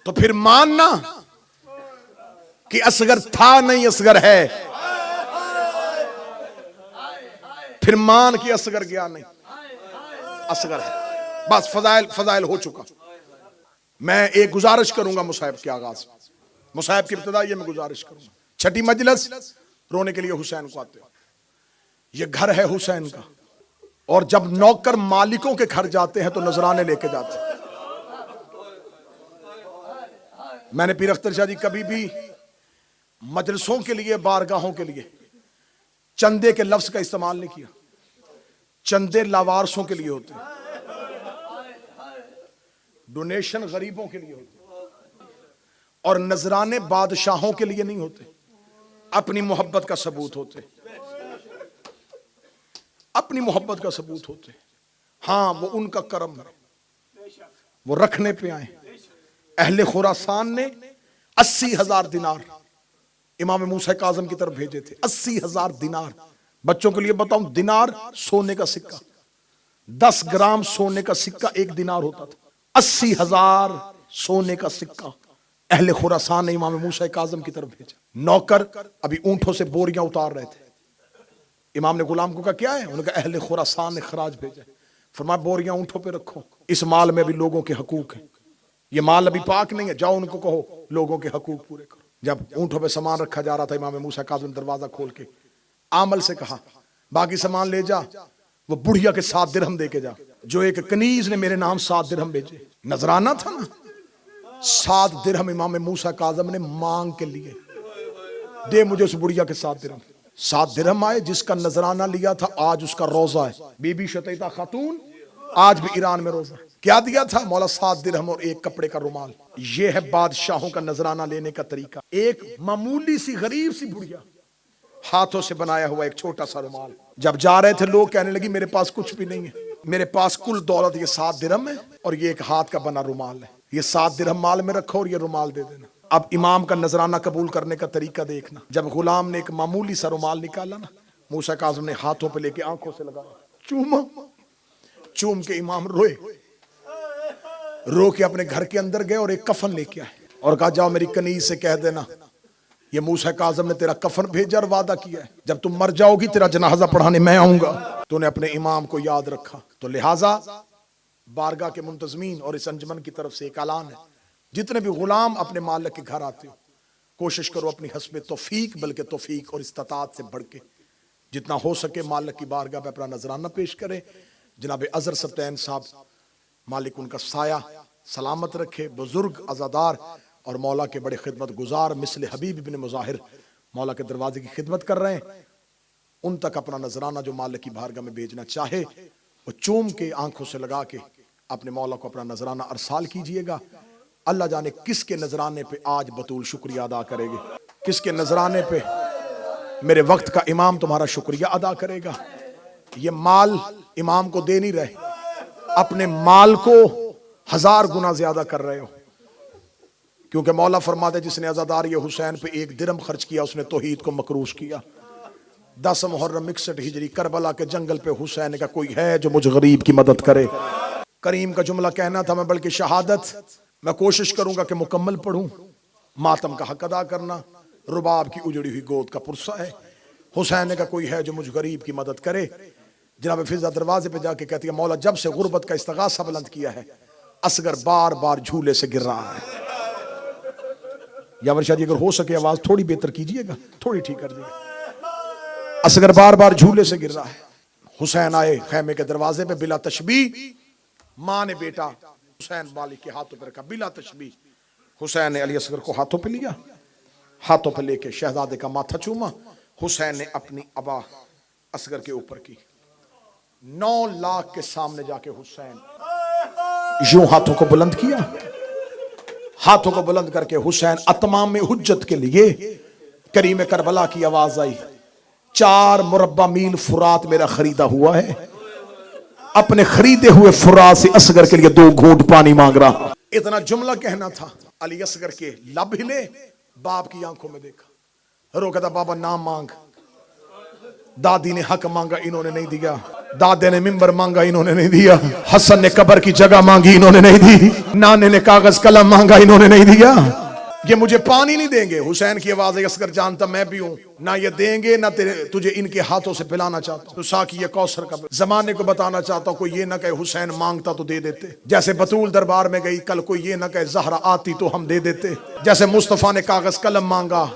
तो फिर मानना कि असगर था नहीं असगर है, फिर मान कि असगर गया नहीं असगर है। बस फजाइल फजाइल हो चुका। मैं एक गुजारिश करूंगा मुसाहिब के आगाज, मुसाहिब की इब्तिदा ये मैं गुजारिश करूंगा। छठी मजलिस रोने के लिए हुसैन को आते हो, ये घर है हुसैन का। और जब नौकर मालिकों के घर जाते हैं तो नजराने लेके जाते हैं। मैंने पीर अख्तर शाह जी कभी भी मजलिसों के लिए, बारगाहों के लिए चंदे के लफ्ज का इस्तेमाल नहीं किया। चंदे लावारसों के लिए होते हैं, डोनेशन गरीबों के लिए होते हैं, और नजराने बादशाहों के लिए नहीं होते, अपनी मोहब्बत का सबूत होते, अपनी मोहब्बत का सबूत होते। हाँ, वो उनका करम है, वो रखने पे आए। अहले खुरासान ने 80,000 दिनार इमाम मूसा काज़म की तरफ भेजे थे। 80,000 दिनार। बच्चों के लिए बताऊं, दिनार सोने का सिक्का, 10 ग्राम सोने का सिक्का 1 दिनार होता था। 80,000 सोने का सिक्का अहले खुरासान ने इमाम मूसा काज़म की तरफ भेजा। नौकर अभी ऊंटों से बोरियां उतार रहे थे। इमाम ने गुलाम को कहा क्या है? उन्होंने कहा अहले खुरासान ने खराज भेजा। फरमाया बोरियां ऊंटों पे रखो, इस माल में भी लोगों के हकूक हैं, ये माल अभी पाक नहीं है, जाओ उनको कहो लोगों के हकूक पूरे करो। जब ऊंटों पे सामान रखा जा रहा था, इमाम मूसा काज़म दरवाजा खोल के आमल से कहा बाकी सामान ले जा, वो बुढ़िया के 7 दिरहम दे के जा। जो एक कनीज ने मेरे नाम 7 दिरहम भेजे, नजराना था ना, 7 दिरहम इमाम मूसा काज़म ने मांग के लिए, दे मुझे उस बुढ़िया के 7 दिरहम। 7 दिरहम आए, जिसका नजराना लिया था आज उसका रोजा है। बीबी शतैता खातून आज भी ईरान में रोजा। क्या दिया था? मौला 7 दिरहम और एक कपड़े का रुमाल। यह है बादशाहों का नजराना लेने का तरीका। एक मामूली सी गरीब सी बुढ़िया, हाथों से बनाया हुआ एक छोटा सा रुमाल। जब जा रहे थे लोग कहने लगी मेरे पास कुछ भी नहीं है, मेरे पास कुल दौलत ये 7 दिरहम है और ये एक हाथ का बना रुमाल है, ये 7 दिरहम माल में रखो और ये रुमाल दे देना। अब इमाम का नजराना कबूल करने का तरीका देखना। जब गुलाम ने एक मामूली सा रुमाल निकाला ना, मूसा काज़म ने हाथों पे लेके आंखों से लगाया, चूमा। चूम के इमाम रोए, रो के अपने घर के अंदर गए और एक कफन लेके आए और कहा जाओ मेरी कनीज से कह देना ये मूसा काज़म ने तेरा कफन भेजा और वादा किया है जब तुम मर जाओगी तेरा जनाजा पढ़ाने मैं आऊंगा। तूने अपने इमाम को याद रखा। तो लिहाजा बारगाह के मुंतजमीन और इस अंजमन की तरफ से एक ऐलान है, जितने भी गुलाम अपने मालिक के घर आते हो, कोशिश करो अपनी हस्ब तौफीक, बल्कि तौफीक और इस्तात से बढ़ के जितना हो सके मालिक की बारगाह पे अपना नजराना पेश करें। जनाब अजहर सब्तैन साहब, मालिक उनका साया सलामत रखे, बुजुर्ग अज़ादार और मौला के बड़े खिदमत गुजार मिसल हबीब इब्न मुज़ाहिर मौला के दरवाजे की खिदमत कर रहे हैं। उन तक अपना नजराना जो मालिक की बारगाह में भेजना चाहे वो चूम के आंखों से लगा के अपने मौला को अपना नजराना अरसाल कीजिएगा। अल्लाह जाने किसके नजराने पे आज बतूल शुक्रिया अदा करेगी, किसके नजराने पे मेरे वक्त का इमाम तुम्हारा शुक्रिया अदा करेगा। ये माल इमाम को दे नहीं रहे, अपने माल को 1000 गुना ज्यादा कर रहे हो, क्योंकि मौला फरमाते जिसने अज़ादारी हुसैन पे 1 दिरहम खर्च किया उसने तौहीद को मकरूज किया। 10 मुहर्रम 61 हिजरी करबला के जंगल पे हुसैन का कोई है जो मुझ गरीब की मदद करे। करीम का जुमला कहना था मैं, बल्कि शहादत मैं कोशिश करूंगा कि मुकम्मल पढ़ूं। मातम का हक अदा करना रुबाब की उजड़ी हुई गोद का पुरसा है। हुसैन का कोई है जो मुझ गरीब की मदद करे। जनाब फिजा दरवाजे पे जाके कहती है मौला जब से गुर्बत का इस्तगासा बुलंद किया है असगर बार बार झूले से गिर रहा है। यावर शाह जी अगर हो सके आवाज थोड़ी बेहतर कीजिएगा, थोड़ी ठीक कर दीजिएगा। असगर बार बार झूले से गिर रहा है। हुसैन आए खैमे के दरवाजे पे बिला तशबीह, माँ ने बेटा हुसैन मालिक के हाथों पर रखा बिला तशबीह। हुसैन ने अली असगर को हाथों पे लिया, हाथों पे लेके शहजादे का माथा चूमा। हुसैन ने अपनी अबा असगर के ऊपर की। 9 लाख के सामने जाके हुसैन यूं हाथों को बुलंद किया। हाथों को बुलंद करके हुसैन अतमाम में हुज्जत के लिए करीम करबला की आवाज आई, 4 मुरब्बा मील फुरात मेरा खरीदा हुआ है। अपने खरीदे हुए फुरात से असगर के लिए 2 घूंट पानी मांग रहा। इतना जुमला कहना था, अली असगर के लब हिले, बाप की आंखों में देखा, रो कहता बाबा नाम मांग। दादी ने हक मांगा, इन्होंने नहीं दिया। दादे ने मिंबर मांगा, इन्होंने नहीं दिया। हसन ने कब्र की जगह मांगी, इन्होंने नहीं दी। नाने ने कागज कलम मांगा, इन्होंने नहीं दिया। ये मुझे पानी नहीं देंगे। हुसैन की आवाज असगर जानता मैं भी हूं, ना ये देंगे ना तुझे इनके हाथों से पिलाना चाहता हूं। तो साकी ये कौसर का जमाने को बताना चाहता हूं, कोई ये ना कहे हुसैन मांगता तो दे देते। जैसे बतूल दरबार में गई, कल कोई ये ना कहे ज़हरा आती तो हम दे देते। जैसे मुस्तफा ने कागज कलम मांगा,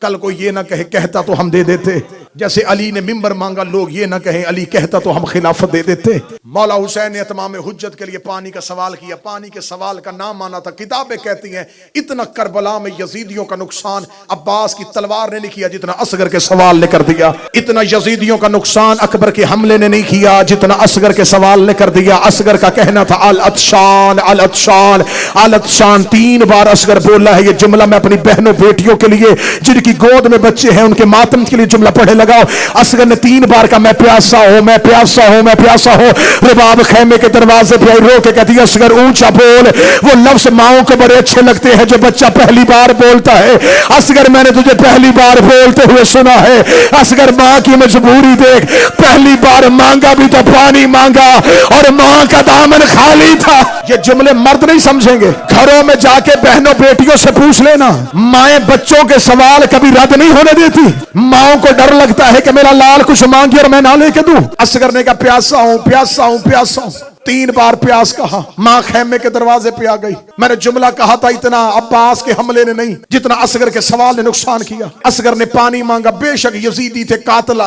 कल कोई ये ना कहे कहता तो हम दे देते। जैसे अली ने मिंबर मांगा, लोग ये ना कहें अली कहता तो हम खिलाफत दे देते। मौला हुसैन ने तमाम हुज्जत के लिए पानी का सवाल किया। पानी के सवाल का नाम माना था। किताबें कहती हैं इतना करबला में यजीदियों का नुकसान अब्बास की तलवार ने नहीं किया जितना असगर के सवाल ने कर दिया। इतना यजीदियों का नुकसान अकबर के हमले ने नहीं किया जितना असगर के सवाल ने कर दिया। असगर का कहना था अल अतशान अल अतशान अल अतशान। 3 बार असगर बोला है ये जुमला। मैं अपनी बहनों बेटियों के लिए जिनकी गोद में बच्चे हैं उनके मातम के लिए जुमला पढ़े लगाओ। असगर ने 3 बार का मैं प्यासा हूं, मैं प्यासा हूं, मैं प्यासा हूं। रुबाब खेमे के दरवाजे पे आई रो के कहती है असगर ऊंचा बोल। वो लफ्ज माओं को बड़े अच्छे लगते हैं जो बच्चा पहली बार बोलता है। असगर मैंने तुझे पहली बार बोलते हुए सुना है। असगर मां की मजबूरी देख, पहली बार मांगा भी तो पानी मांगा और मां का दामन खाली था। ये जुमले मर्द नहीं समझेंगे। घरों में जाके बहनों बेटियों से पूछ लेना, माएं बच्चों के सवाल कभी रद्द नहीं होने देती। माओं को डर लगता है कि मेरा लाल कुछ मांगे और मैं ना लेके दूं। असगर ने कहा प्यासा हूं, प्यासा हूं, प्यासा हूं। 3 बार प्यास कहा। मां खेमे के दरवाजे पे आ गई। मैंने जुमला कहा था इतना अब्बास के हमले ने नहीं जितना असगर के सवाल ने नुकसान किया। असगर ने पानी मांगा। बेशक यजीदी थे, कातिल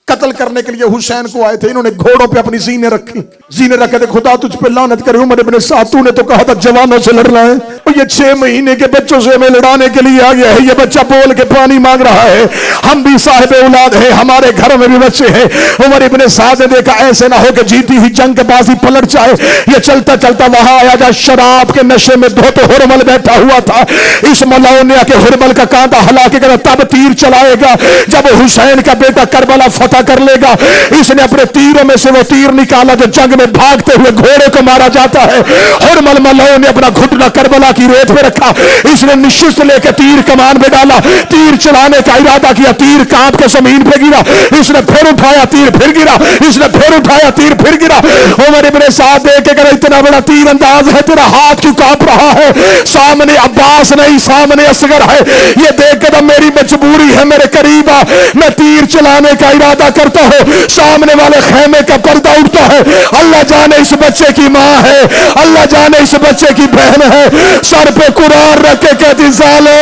कत्ल करने के लिए हुसैन को आए थे। इन्होंने घोड़ों पे अपनी जीने रखी। जीने रखे थे। खुदा तुझ पे लानत करे उमर इब्ने साद, तूने तो कहा था जवानों से लड़ना है और ये 6 महीने के बच्चों से हमें लड़ाने के लिए आ गया है। ये बच्चा बोल के पानी मांग रहा है। हम भी साहिब औलाद है, हमारे घर में भी बच्चे हैं। उमर इब्ने साद ने देखा ऐसे ना हो कि जीती हुई जंग के बाजी पलट जाए। ये चलता चलता वहां आया जहां शराब के नशे में धोते हुरमल बैठा हुआ था। इस मलौनिया के हुरमल का कांटा हला के तब तीर चलाएगा जब हुसैन का बेटा करबला फतह कर लेगा। इसने अपने तीरों में से वो तीर निकाला जो जंग में भागते हुए घोड़े को मारा जाता है। हुरमल मलौ ने अपना घुटना करबला की रेत पे रखा। इसने निश्चित लेकर तीर कमान में डाला। तीर चलाने का इरादा किया। तीर कांप के जमीन पे गिरा। इसने फिर उठाया, तीर फिर गिरा। इसने फिर उठाया, तीर फिर गिरा। उमर इब्ने साद देख के कहा इतना बड़ा तीर अंदाज है, तेरा हाथ क्यों कांप रहा है? सामने अब्बास नहीं, सामने असगर है। ये देख के मेरी मजबूरी है, मेरे करीब आ। मैं तीर चलाने का इरादा करता हूं। सामने वाले खेमे का पर्दा उठता है। अल्लाह जाने इस बच्चे की मां है, अल्लाह जाने इस बच्चे की बहन है। सर पे कुरान रख के कहती सालो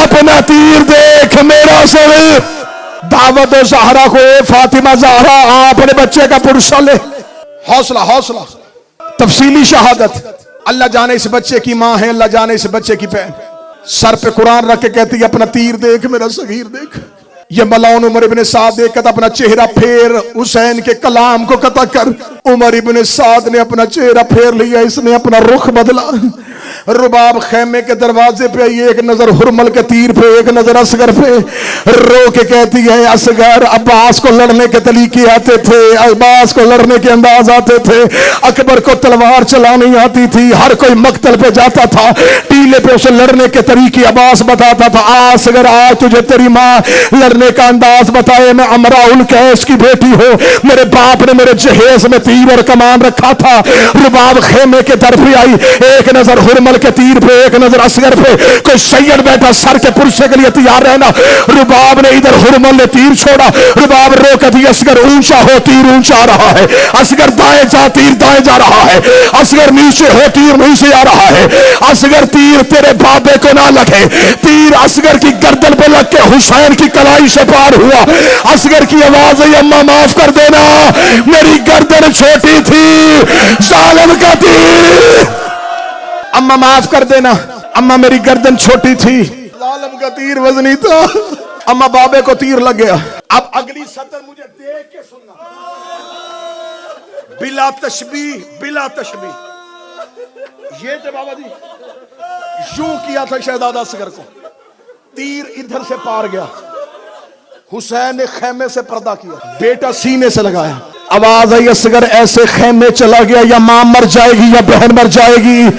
अपना तीर देख मेरा सर। दावत ज़हरा को फातिमा ज़हरा अपने बच्चे का पुरसा ले। हौसला हौसला तफसीली शहादत। अल्लाह जाने इस बच्चे की मां है, अल्लाह जाने इस बच्चे की बहन। सर पे कुरान रख के कहती है अपना तीर देख मेरा सगीर देख। ये मलौन उमर इब्ने साद देख कर अपना चेहरा फेर हुसैन के कलाम को कता कर। उमर इब्ने साद ने अपना चेहरा फेर लिया। इसने अपना रुख बदला। रुबाब खेमे के दरवाजे पे आई। एक नजर हुरमल के तीर पे, एक नजर असगर पे। रो के कहती है असगर अब्बास को लड़ने के तरीके आते थे, अब्बास को लड़ने के अंदाज आते थे। अकबर को तलवार चलानी आती थी। हर कोई मकतल पे जाता था, टीले पे उसे लड़ने के तरीके अब्बास बताता था। असगर आज तुझे तेरी माँ लड़ने का अंदाज बताए। मैं अमरा उल कैस की बेटी हो, मेरे बाप ने मेरे जहेज में तीर और कमान रखा था। रुबाब खेमे के दर पे आई। एक नजर हुरमल के तीर पे, एक नजर असगर पे। कोई सैयद बैठा सर के पुरसे के लिए तैयार रहना। रुबाब ने इधर हुरमल ने तीर छोड़ा। रुबाब रो के दी असगर ऊंचा हो, तीर ऊंचा आ रहा है। असगर दाएं जा, तीर दाएं जा रहा है। असगर नीचे हो, तीर नीचे आ रहा है। असगर तीर तेरे बाबे को ना लगे। तीर असगर की गर्दन पे लग के हुसैन की कलाई से पार हुआ। असगर की आवाज है अम्मा माफ कर देना, मेरी गर्दन छोटी थी, जालिम का तीर। अम्मा माफ कर देना, अम्मा मेरी गर्दन छोटी थी, जालिम का तीर वजनी था। अम्मा बाबे को तीर लग गया। अब अगली सतर मुझे देख के सुनना। बिला तशबीह, बिला तशबीह। ये जो बाबा जी यूं किया था शहजादा असगर को, तीर इधर से पार गया। हुसैन ने खेमे से पर्दा किया, बेटा सीने से लगाया। आवाज आई असगर ऐसे खेमे चला गया, या मां मर जाएगी या बहन मर जाएगी।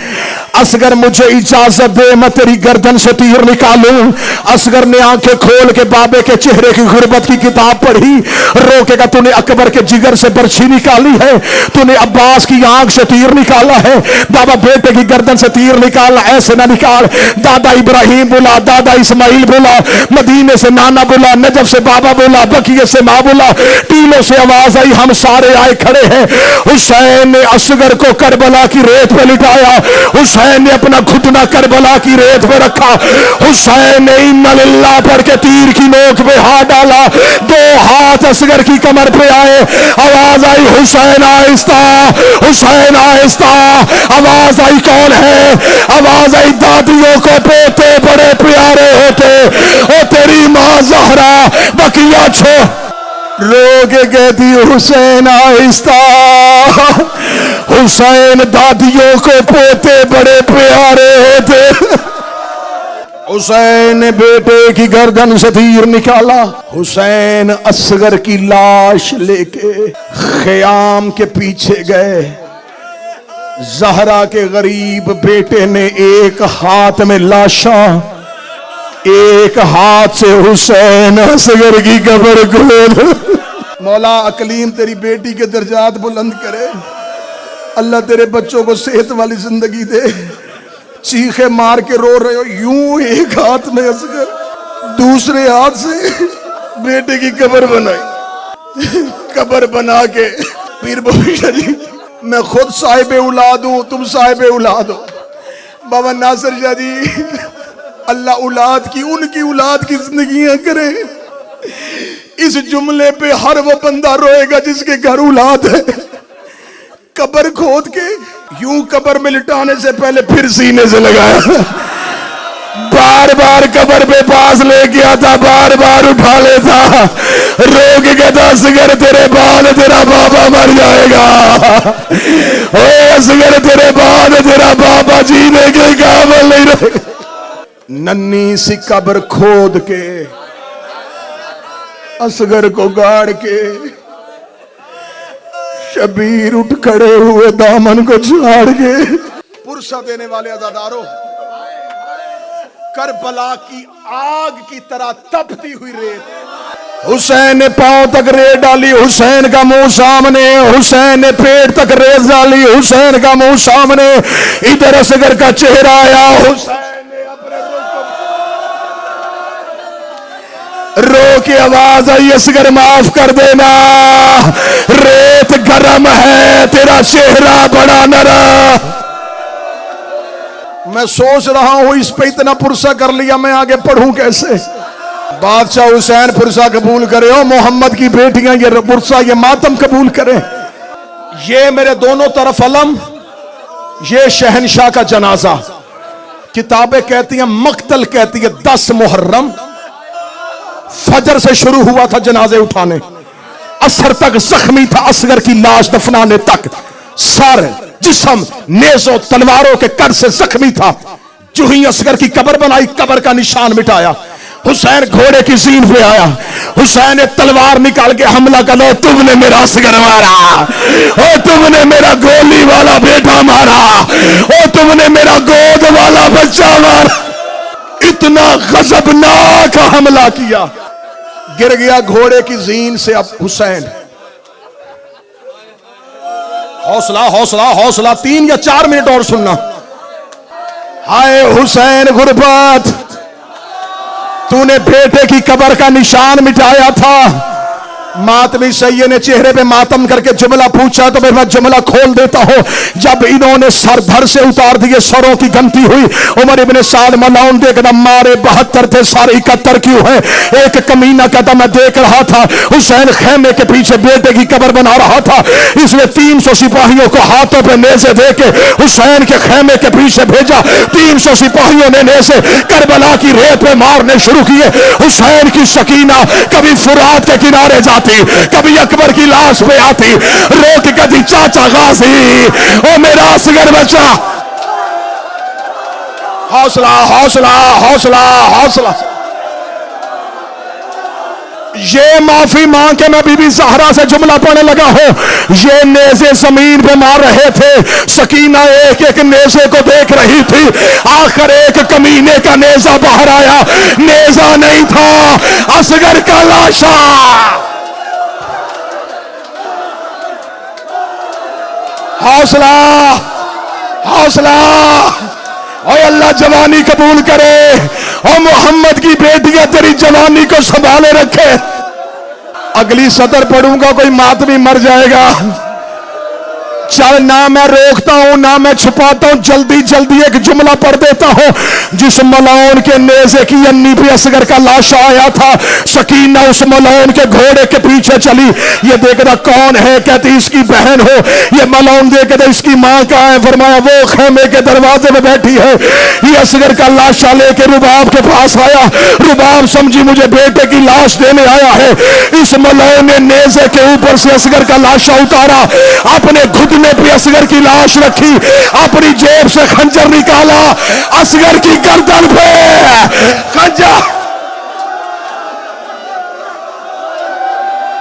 असगर मुझे इजाजत दे, मैं तेरी गर्दन से तीर निकालूं। असगर ने आंखें खोल के बाबे के चेहरे की गुर्बत की किताब पढ़ी। रोकेगा, तूने अकबर के जिगर से बर्छी निकाली है, तूने अब्बास की आंख से तीर निकाला है। बाबा बेटे की गर्दन से तीर निकाल, ऐसे ना निकाल। दादा इब्राहिम बोला, दादा इस्माइल बोला, मदीने से नाना बोला, नजफ से बाबा बोला, बकिये से माँ बोला, टीलों से आवाज आई, हम सारे आए खड़े हैं। हुसैन ने असगर को करबला की रेत पे लिटाया। हुसैन ने अपना घुटना करबला की रेत पे रखा। हुसैन ने इन्ना लिल्लाह पढ़ के तीर की नोक पे हाथ डाला। दो हाथ असगर की कमर पे आए। आवाज आई, हुसैन आहिस्ता, हुसैन आहिस्ता। आवाज आई, कौन है? आवाज आई, दादियों को पोते बड़े प्यारे होते, ओ तेरी मां ज़हरा बकिया छो रोके कहती, हुसैन आहिस्ता। हुसैन दादियों को पोते बड़े प्यारे होते। हुसैन ने बेटे की गर्दन से तीर निकाला। हुसैन असगर की लाश लेके ख़याम के पीछे गए। ज़हरा के गरीब बेटे ने एक हाथ में लाशा, एक हाथ से हुसैन असगर की कब्र खोद। मौला अकलीम तेरी बेटी के दर्जात बुलंद करे। अल्लाह तेरे बच्चों को सेहत वाली जिंदगी दे। चीखे मार के रो रहे हो, यूं एक हाथ में असगर, दूसरे हाथ से बेटे की कब्र बनाई। कब्र बना के पीर बख्शा जी, मैं खुद साहिब औलाद हूं, तुम साहिब औलाद हो। बाबा नासिर शाह जी, अल्लाह औलाद की, उनकी औलाद की जिंदगियां करे। इस जुमले पे हर वो बंदा रोएगा जिसके घर औलाद है। कब्र खोद के यूं कब्र में लिटाने से पहले फिर सीने से लगाया। बार बार कब्र पे पास ले गया था, बार बार उठा लेता। रो के कहता, असगर तेरे बाद तेरा बाबा मर जाएगा। ओ असगर तेरे बाद तेरा बाबा जीने के काबिल नहीं रहेगा। नन्ही सी कब्र खोद के असगर को गाड़ के शबीर उठ खड़े हुए, दामन को झाड़ के। पुरसा देने वाले अज़ादारों, करबला की आग की तरह तपती हुई रेत। हुसैन ने पांव तक रेत डाली, हुसैन का मुंह सामने। हुसैन ने पेट तक रेत डाली, हुसैन का मुंह सामने। इधर असगर का चेहरा आया। हुसैन ने अपने रो के आवाज आई, असगर माफ कर देना, रेत गरम है, तेरा चेहरा बड़ा नरम। मैं सोच रहा हूं इस पे इतना पुरसा कर लिया, मैं आगे पढ़ूं कैसे? बादशाह हुसैन पुरसा कबूल करे। ओ मोहम्मद की बेटियां ये पुरसा, ये मातम कबूल करें। ये मेरे दोनों तरफ अलम, ये शहनशाह का जनाजा। किताबें कहती हैं, मक्तल कहती है 10 मुहर्रम फजर से शुरू हुआ था जनाजे उठाने, असर तक जख्मी था असगर की लाश दफनाने तक। सर, जिस्म, नेज़ों, तलवारों के कर से जख्मी था। जो ही असगर की कब्र बनाई, कब्र का निशान मिटाया। हुसैन घोड़े की सीन पे आया। हुसैन ने तलवार निकाल के हमला कर, तुमने मेरा असगर मारा, ओ तुमने मेरा गोली वाला बेटा मारा, ओ तुमने मेरा गोद वाला बच्चा मारा। इतना गजबनाक हमला किया। गिर गया घोड़े की जीन से। अब हुसैन, हौसला हौसला हौसला, 3 या 4 मिनट और सुनना। हाय हुसैन गुरबत, तूने बेटे की कब्र का निशान मिटाया था। मातमी सैयद ने चेहरे पे मातम करके जुमला पूछा, तो मैं जुमला खोल देता हूं। जब इन्होंने सर धर से उतार दिए, सरों की गंती हुई। उमर इब्ने साद मलाउन देखना, मारे 72 थे, सारे 71 क्यों है? एक कमीना कहता, मैं देख रहा था हुसैन खेमे के पीछे बेटे की कब्र बना रहा था। इसने 300 सिपाहियों को हाथों पे नेज़े देके हुसैन के खेमे के पीछे भेजा। 300 सिपाहियों ने नेज़े करबला की रेत पे मारने शुरू किए। हुसैन की सकीना कभी फुरात के किनारे जाती, कभी अकबर की लाश पे आती, रोक कहती, चाचा गाजी, ओ मेरा असगर बच्चा। हौसला हौसला हौसला हौसला। ये माफी मांग के मैं बीबी ज़हरा से जुमला पढ़ने लगा हूं। ये नेज़े जमीन पे मार रहे थे, सकीना एक एक नेज़े को देख रही थी। आखिर एक कमीने का नेज़ा बाहर आया, नेज़ा नहीं था, असगर का लाशा। हौसला, हौसला। और अल्लाह जवानी कबूल करे और मोहम्मद की बेटियां तेरी जवानी को संभाले रखे। अगली सदर पढ़ूंगा, कोई मातमी मर जाएगा। चल, ना मैं रोकता हूं ना मैं छुपाता हूं, जल्दी जल्दी एक जुमला पढ़ देता हूं। जिस मलाउन के नेज़े की अन्नी पे असगर का लाशा आया था, सकीना उस मलाउन के घोड़े के पीछे चली। ये देखना कौन है, कहती इसकी बहन हो। ये मलाउन देखता इसकी मां कहां है, फरमाया वो खेमे के दरवाजे में बैठी है। ये असगर का लाशा लेके रुबाब के पास आया। रुबाब समझी मुझे बेटे की लाश देने आया है। इस मलाउन ने नेज़े के ऊपर से असगर का लाशा उतारा, अपने घुटने पे असगर की लाश रखी, अपनी जेब से खंजर निकाला, असगर की गर्दन पे खंजर।